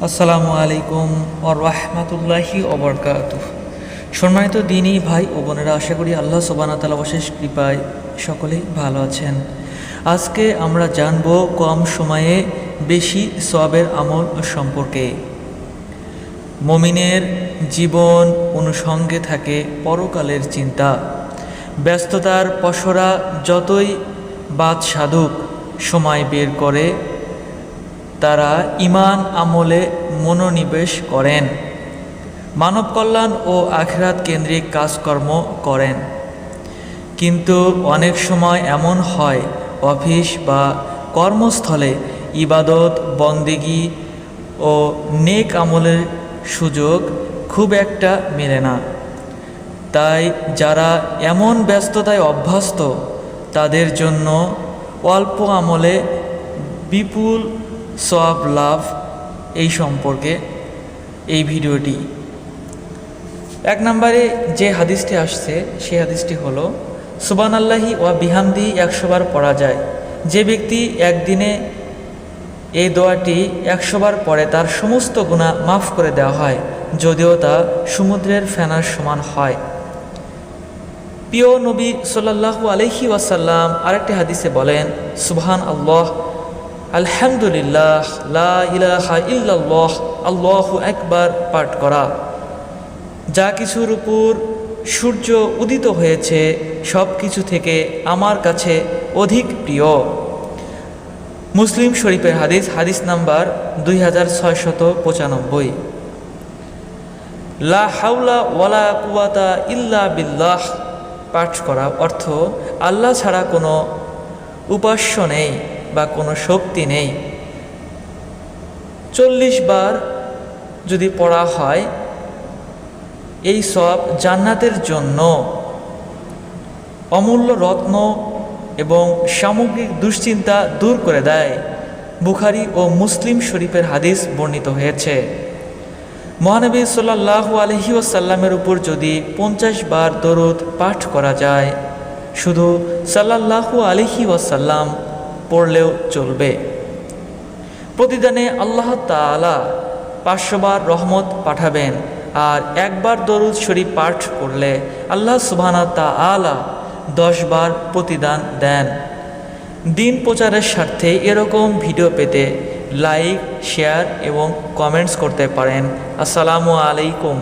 আসসালামু আলাইকুম ওয়া রাহমাতুল্লাহি ওয়া বারাকাতুহু। সম্মানিত দিনী ভাই ও বোনেরা, আশা করি আল্লাহ সুবহানাহু ওয়া তাআলা অশেষ কৃপায় সকলেই ভালো আছেন। আজকে আমরা জানব কম সময়ে বেশি সওয়াবের আমল সম্পর্কে। মুমিনের জীবন অনুষঙ্গে থাকে পরকালের চিন্তা। ব্যস্ততার পসরা যতই বাদ সাধুক, সময় বের করে তারা ঈমান আমলে মনোনিবেশ করেন, মানব কল্যাণ ও আখিরাত কেন্দ্রিক কাজকর্ম করেন। কিন্তু অনেক সময় এমন হয়, অফিস বা কর্মস্থলে ইবাদত বন্দেগী ও নেক আমলের সুযোগ খুব একটা মেলে না। তাই যারা এমন ব্যস্ততায় অভ্যস্ত, তাদের জন্য অল্প আমলে বিপুল সওয়াব লাভ এই সম্পর্কে এই ভিডিওটি। এক নম্বরে যে হাদিসটি আসছে সেই হাদিসটি হলো, সুবহানাল্লাহি ওয়া বিহামদিহি 100 বার পড়া যায়। যে ব্যক্তি একদিনে এই দোয়াটি 100 বার পড়ে তার সমস্ত গুনাহ মাফ করে দেওয়া হয়, যদিও তা সমুদ্রের ফেনার সমান হয়। প্রিয় নবী সাল্লাল্লাহু আলাইহি ওয়াসাল্লাম আরেকটি হাদিসে বলেন, সুবহানাল্লাহ, আলহামদুলিল্লাহ, লা ইলাহা ইল্লাল্লাহ, আল্লাহু আকবার পাঠ করা। যা কিছুর উপর সূর্য উদিত হয়েছে সব কিছু থেকে আমার কাছে অধিক প্রিয়। মুসলিম শরীফের হাদিস, হাদিস নাম্বার 2695। লা হাওলা ওয়ালা কুওয়াতা ইল্লা বিল্লাহ পাঠ করা অর্থ, আল্লাহ ছাড়া কোনো উপাস্য নেই বা কোনো শক্তি নেই। 40 বার যদি পড়া হয়, এই সওয়াব জান্নাতের জন্য অমূল্য রত্ন এবং সামগ্রিক দুশ্চিন্তা দূর করে দেয়। বুখারী ও মুসলিম শরীফের হাদিস বর্ণিত হয়েছে। মহানবী সাল্লাল্লাহু আলাইহি ওয়াসাল্লামের উপর যদি 50 বার দরুদ পাঠ করা যায়, শুধু সাল্লাল্লাহু আলাইহি ওয়াসাল্লাম পড়লেও চলবে। প্রতিদিনে আল্লাহ তাআলা 500 বার রহমত পাঠাবেন, আর একবার দরুদ শরীফ পাঠ করলে আল্লাহ সুবহানাহু ওয়া তাআলা 10 বার প্রতিদান দেন। দিন প্রচারের স্বার্থে এরকম ভিডিও পেতে লাইক, শেয়ার এবং কমেন্টস করতে পারেন। আসসালামু আলাইকুম।